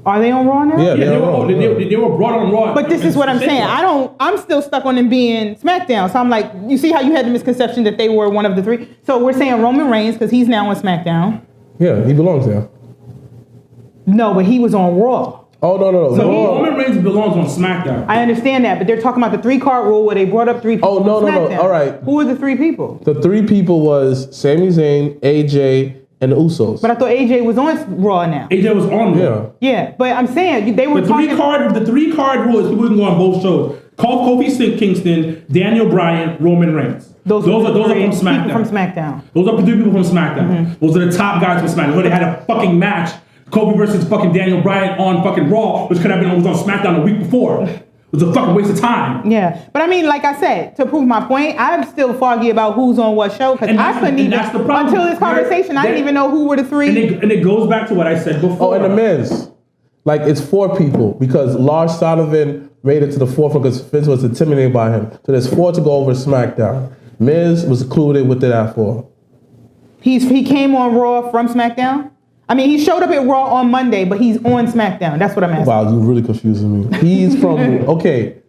Are they on Raw now? Yeah, They were brought on Raw. But this is what I'm saying. I'm still stuck on them being SmackDown. So I'm like, you see how you had the misconception that they were one of the 3? So we're saying Roman Reigns because he's now on SmackDown. Yeah, he belongs there. No, but he was on Raw. Oh, no. So Roman Reigns belongs on SmackDown. I understand that, but they're talking about the 3-card rule where they brought up 3 people. Oh, no. SmackDown. All right. Who were the 3 people? The 3 people was Sami Zayn, AJ, and the Usos. But I thought AJ was on Raw now. AJ was on Raw. Yeah, but I'm saying they were The talking. three card rule is people can go on both shows. Kofi Kingston, Daniel Bryan, Roman Reigns. Those are from SmackDown. People from SmackDown. Those are the 3 people from SmackDown. Those are the top guys from SmackDown. Where they had a fucking match, Kofi versus fucking Daniel Bryan on fucking Raw, which could have been was on SmackDown a week before. It was a fucking waste of time. Yeah, but I mean, like I said, to prove my point, I'm still foggy about who's on what show because I couldn't even that's the problem. until this conversation. I didn't even know who were the 3. And it goes back to what I said before. Oh, and the Miz. Like, it's 4 people because Lars Sullivan made it to the 4th because Vince was intimidated by him. So there's 4 to go over SmackDown. Miz was included with that 4. He came on Raw from SmackDown. I mean, he showed up at Raw on Monday, but he's on SmackDown. That's what I'm asking. Wow, you're really confusing me. He's from okay.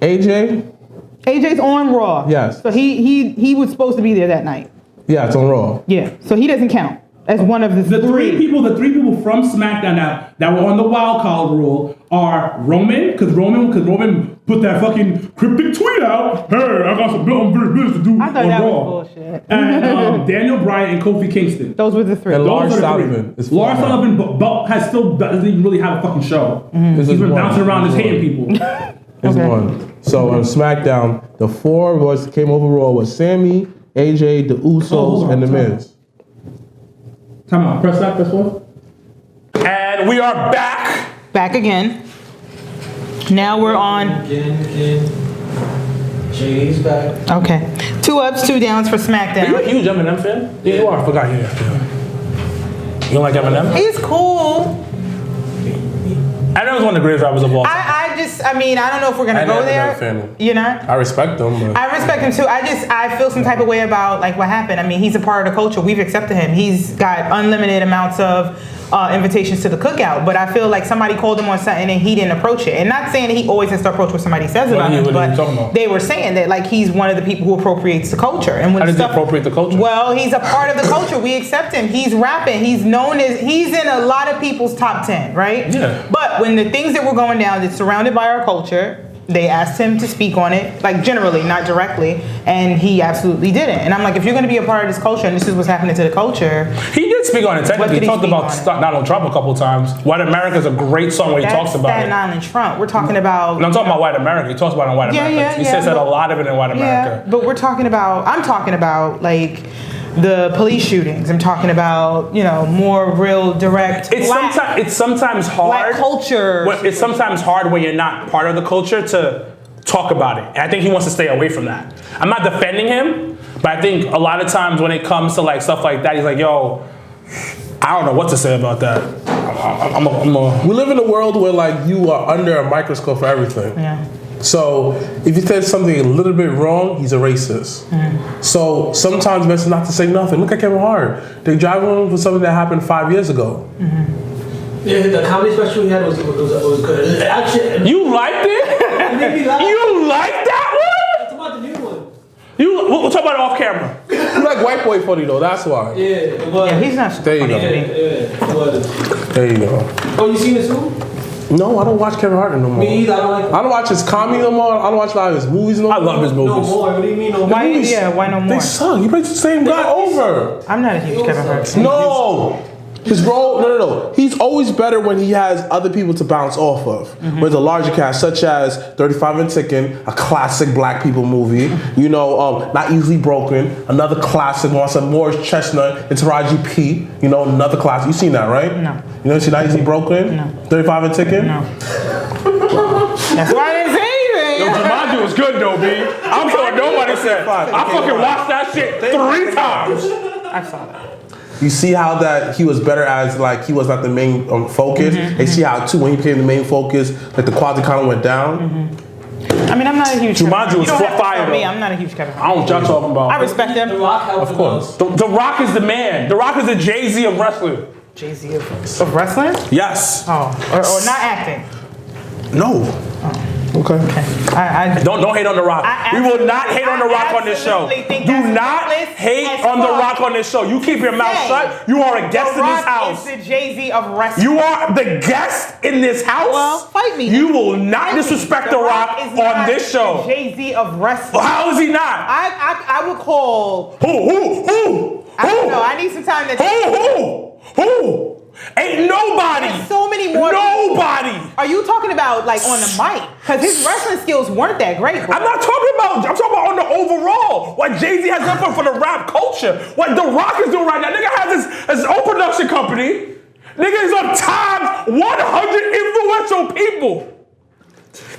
AJ's on Raw. Yes. So he was supposed to be there that night. Yeah, it's on Raw. Yeah. So he doesn't count as one of the 3 people. The 3 people from SmackDown that were on the Wildcard rule are Roman, because Roman put that fucking cryptic tweet out. Hey, I got some unfinished business to do I thought on that Raw. was bullshit. And Daniel Bryan and Kofi Kingston. Those were the 3. And Lars Those are the Sullivan. 3. Lars Sullivan doesn't even really have a fucking show. This He's is been one. bouncing around his hating people. It's one. So on SmackDown, the 4 was came over Raw was Sami, AJ, the Usos, and the Miz. Time out. Press that. Press what? And we are back. Back again. Now we're on. Again. Jay's back. Okay. 2 ups, 2 downs for Are you a SmackDown. huge Eminem fan? Yeah, you are. I forgot. Yeah. You don't like Eminem? He's cool. Eminem's one of the greatest rappers of all time. I don't know if we're gonna I'm go not there. a fan. You're not? I respect them, but I respect him too. I feel some type of way about like what happened. I mean, he's a part of the culture. We've accepted him. He's got unlimited amounts of invitations to the cookout. But I feel like somebody called him on something and he didn't approach it. And not saying that he always has to approach what somebody says about him, what are you talking but about? they were saying that like he's one of the people who appropriates the culture. And when How does he stuff, appropriate the culture? Well, he's a part of the culture. We accept him. He's rapping. He's in a lot of people's top 10, right? Yeah. But when the things that were going down that's surrounded by our culture, they asked him to speak on it, like generally, not directly, and he absolutely didn't. And I'm like, if you're going to be a part of this culture, and this is what's happening to the culture, He did speak on it. What Technically, did he he talked speak about on Donald Trump a couple times. White America is a great song where he that's talks about Staten it. Island Trump. We're talking about. And I'm talking about White America. He talks about it in White America. He says that a lot of it in White America. Yeah, but I'm talking about like the police shootings. I'm talking about more real direct. It's sometimes hard. Black culture. It's sometimes hard when you're not part of the culture to talk about it. And I think he wants to stay away from that. I'm not defending him, but I think a lot of times when it comes to like stuff like that, he's like, yo, I don't know what to say about that. we live in a world where like you are under a microscope for everything. Yeah. So if you said something a little bit wrong, he's a racist. So sometimes best not to say nothing. Look at Kevin Hart. They drive him for something that happened 5 years ago. Yeah, the comedy special he had was good. Actually, You liked it? it made me laugh. You liked that Talk about the new one. one? We'll talk about it off camera. You like white boy funny though, that's why. Yeah, it was. Yeah, he's not. There you go. Yeah, it was. There you go. Oh, you seen this too? No, I don't watch Kevin Hart no more. Me either. I don't like. I don't watch his comedy no more. I don't watch a lot of his movies no more. I love his No movies. more. What do you mean no more? Why? movies- Yeah. Why no more? They suck. He plays the same guy over. I'm not a huge Kevin Hart fan. No. His role, no. He's always better when he has other people to bounce off of. With a larger cast, such as 35 and Ticking, a classic black people movie. Not Easily Broken, another classic. Want some Morris Chestnut and Taraji P. Another classic. You seen that, right? No. You never seen Not Easily Broken? No. 35 and Ticking? No. That's why I didn't say Yo, anything. Jumanji was good though, B. I don't care what nobody said. I fucking watched that shit 3 times. I saw that. You see how that he was better as like he was not the main focus. And see how too when he became the main focus, like the quality kind of went down. I mean, I'm not a huge Jumanji was fire. Me, I'm not a huge Kevin. I don't know what y'all talking about. I respect him. The Rock helped Of course. The Rock is the man. The Rock is the Jay-Z of wrestling. Jay-Z of wrestling? Yes. Oh, or not acting. No. Okay. Don't hate on The Rock. We will not hate on The Rock on this show. Do not hate on The Rock on this show. You keep your mouth shut. You are a guest in this house. The Rock is the Jay-Z of wrestling. You are the guest in this house. Well, fight me. You will not disrespect The Rock on this show. The Jay-Z of wrestling. How is he not? I would call. Who? I don't know. I need some time to. Who? Ain't nobody. There's so many more. Nobody. Are you talking about like on the mic? Because his wrestling skills weren't that great. Bro. I'm talking about on the overall. What Jay-Z has done for the rap culture. What The Rock is doing right now. Nigga has his own production company. Nigga is on top 100 influential people.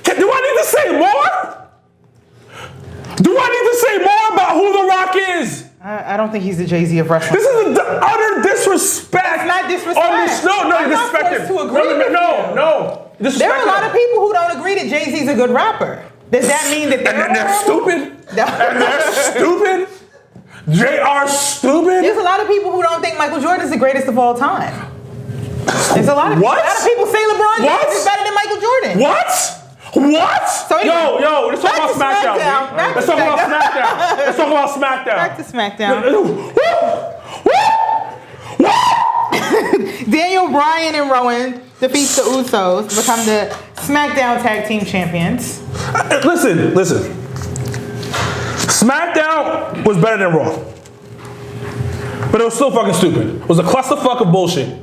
Do I need to say more? Do I need to say more about who The Rock is? I don't think he's the Jay-Z of wrestling. This is utter disrespect. It's not disrespect. I'm not forced to agree with you. No. There are a lot of people who don't agree that Jay-Z's a good rapper. Does that mean that they're stupid? And they're stupid? J.R. stupid? There's a lot of people who don't think Michael Jordan is the greatest of all time. There's a lot of people say LeBron James is better than Michael Jordan. What? So anyway, yo, let's talk about SmackDown. Let's talk about SmackDown. Back to SmackDown. Daniel Bryan and Rowan defeats the Usos to become the SmackDown Tag Team Champions. Listen. SmackDown was better than Raw. But it was still fucking stupid. It was a clusterfuck of bullshit.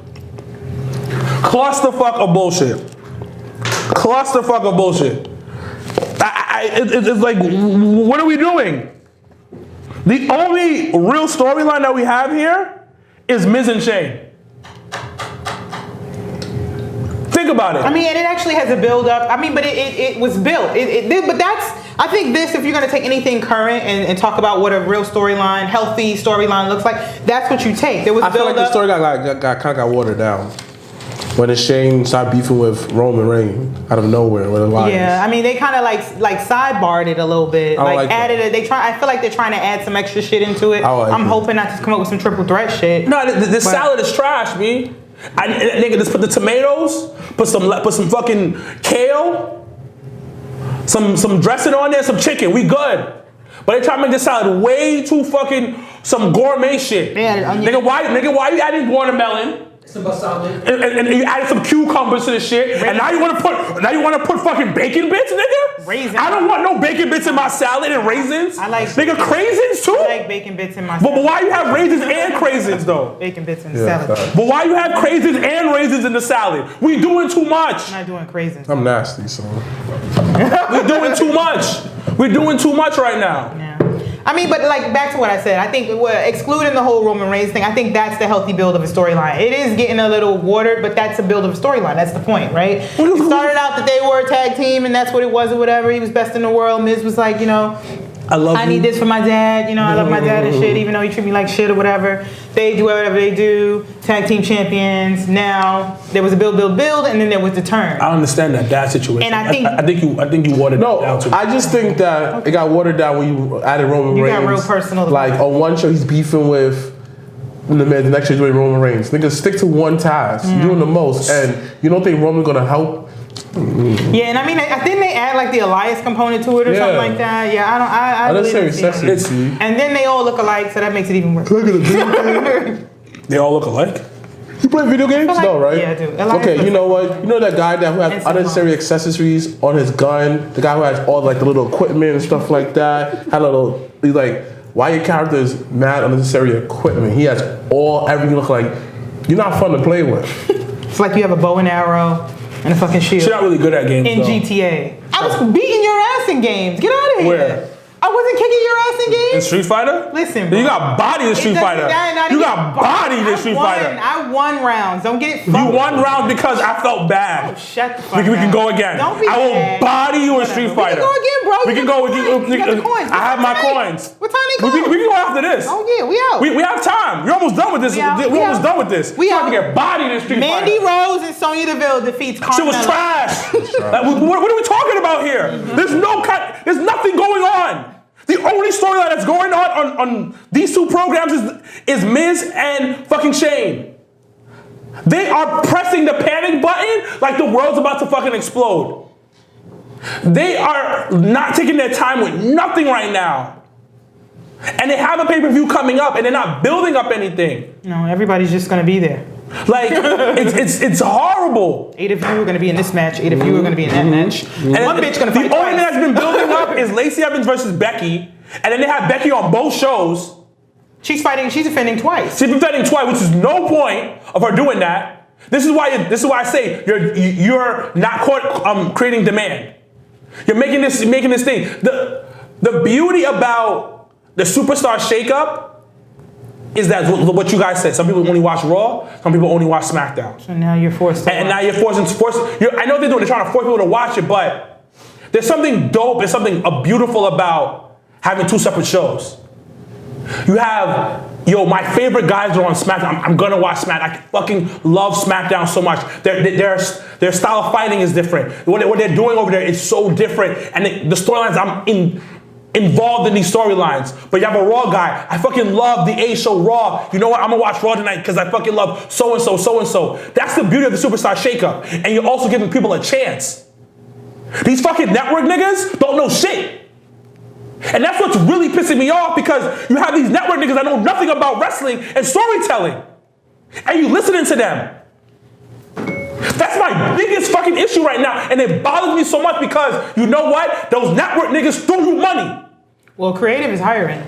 It's like, what are we doing? The only real storyline that we have here is Miz and Shane. Think about it. I mean, and it actually has a build up. I mean, but it was built. But that's, I think this, if you're going to take anything current and talk about what a real storyline, healthy storyline looks like, that's what you take. There was I feel build like up. the story got watered down. When Shane started beefing with Roman Reigns out of nowhere with Elias. Yeah, I mean they kind of like sidebarred it a little bit, like added it. I feel like they're trying to add some extra shit into it. I'm hoping not to come up with some triple threat shit. No, this salad is trash, B. Nigga, just put the tomatoes, put some fucking kale, some dressing on there, some chicken. We good. But they try to make this salad way too fucking some gourmet shit. Nigga, why you adding watermelon? And you added some cucumbers to the shit, and now you want to put fucking bacon bits, nigga. Raisins. I don't want no bacon bits in my salad and raisins. I like nigga craisins too. I like bacon bits in my salad. But why you have raisins and craisins though? Bacon bits in the salad. But why you have craisins and raisins in the salad? We doing too much. I'm not doing craisins. I'm nasty, so we doing too much. We're doing too much right now. Yeah. I mean, but like back to what I said, I think excluding the whole Roman Reigns thing, I think that's the healthy build of a storyline. It is getting a little watered, but that's a build of a storyline. That's the point, right? It started out that they were a tag team, and that's what it was or whatever. He was best in the world. Miz was like, I need this for my dad. I love my dad and shit, even though he treat me like shit or whatever. They do whatever they do. Tag team champions. Now there was a build, and then there was the turn. I understand that situation. And I think you watered it down too. I just think that it got watered down when you added Roman Reigns. You got real personal. Like on one show he's beefing with the next show he's doing Roman Reigns. Nigga, stick to one task. You're doing the most, and you don't think Roman's gonna help? Yeah, and I mean, I think they add like the Elias component to it or something like that. Yeah, I really don't see it. And then they all look alike, so that makes it even worse. They all look alike? You play video games? No, right? Yeah, I do. Okay, you know what? You know that guy that who has unnecessary accessories on his gun? The guy who has all like the little equipment and stuff like that? He's like, why your character is mad unnecessary equipment? He has everything look like, you're not fun to play with. It's like you have a bow and arrow and a fucking shield. She's not really good at games in GTA. I was beating your ass in games. Get out of here. Where? I wasn't kicking your ass in In games. Street Fighter? Listen, You bro. got bodied in Street It doesn't- Fighter. not You even got bodied in Street Fighter. I won rounds. Don't get it. You won round because I felt bad. Oh, shut the fuck We can up. go again. Don't be I will mad. body you in Whatever. Street We Fighter. can go again, bro. We can go. You got the coins. I have my What time coins. What time they We go? can go after this. Oh yeah, we out. We have time. You're almost done with this. We out. We're We almost out. done with this. We You're out. about to get bodied in Street Mandy Fighter. Rose and Sonya Deville defeats Carmella. Shit was trash. Like, what are we talking about here? There's nothing going on. The only storyline that's going on these two programs is Miz and fucking Shane. They are pressing the panic button like the world's about to fucking explode. They are not taking their time with nothing right now. And they have a pay-per-view coming up and they're not building up anything. No, everybody's just gonna be there. Like, it's horrible. 8 of you are gonna be in this match. 8 of you are gonna be in that match. And One bitch gonna fight the only thing twice. that's been building up is Lacey Evans versus Becky. And then they have Becky on both shows. She's defending twice. She's been fighting twice, which is no point of her doing that. This is why I say you're not creating demand. You're making this thing. The beauty about the superstar shakeup is that what you guys said. Some people only watch Raw. Some people only watch SmackDown. So now you're forced to And now you're I know what they're doing. They're trying to force people to watch it, but there's something dope. There's something beautiful about having two separate shows. You have, my favorite guys are on SmackDown. I'm gonna watch SmackDown. I fucking love SmackDown so much. Their style of fighting is different. What they're doing over there is so different. And the storylines involved in these storylines. But you have a Raw guy. I fucking love the A show Raw. You know what? I'm gonna watch Raw tonight because I fucking love so-and-so, so-and-so. That's the beauty of the superstar shakeup. And you're also giving people a chance. These fucking network niggas don't know shit. And that's what's really pissing me off, because you have these network niggas that know nothing about wrestling and storytelling. And you listening to them. That's my biggest fucking issue right now. And it bothers me so much because, you know what? Those network niggas threw you money. Well, creative is hiring.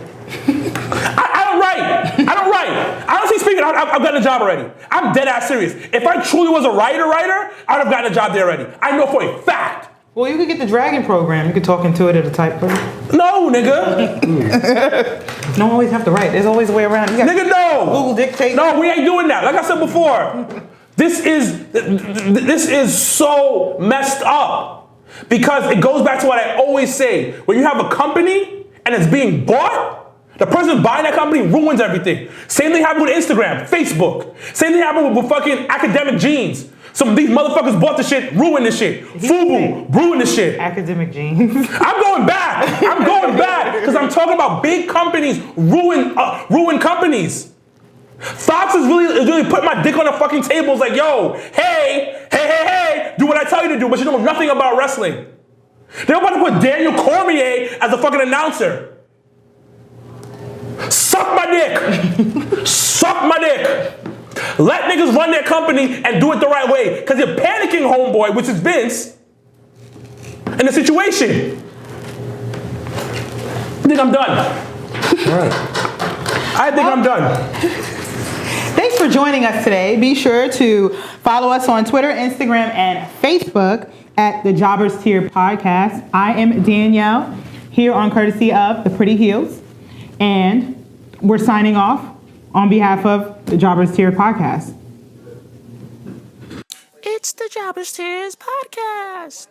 I don't write. Honestly speaking, I've gotten a job already. I'm dead ass serious. If I truly was a writer, I'd have gotten a job there already. I know for a fact. Well, you could get the Dragon program. You could talk into it at a type program. No, nigga. You don't always have to write. There's always a way around it. Nigga, no. Google dictate. No, we ain't doing that. Like I said before, this is so messed up, because it goes back to what I always say. When you have a company and it's being bought, the person buying that company ruins everything. Same thing happened with Instagram, Facebook. Same thing happened with fucking academic jeans. Some of these motherfuckers bought the shit, ruined the shit. FUBU, ruined the shit. Academic genes. I'm going back because I'm talking about big companies ruin companies. Fox is really putting my dick on the fucking table. It's like, yo, hey, do what I tell you to do, but you know nothing about wrestling. They're about to put Daniel Cormier as a fucking announcer. Suck my dick. Suck my dick. Let niggas run their company and do it the right way. Because you're panicking, homeboy, which is Vince, in the situation. I think I'm done. All right. I think I'm done. Thanks for joining us today. Be sure to follow us on Twitter, Instagram, and Facebook at the Jobbers Tier Podcast. I am Danielle, here on courtesy of the Pretty Heels. And we're signing off on behalf of the Jobbers Tier Podcast. It's the Jobbers Tears Podcast.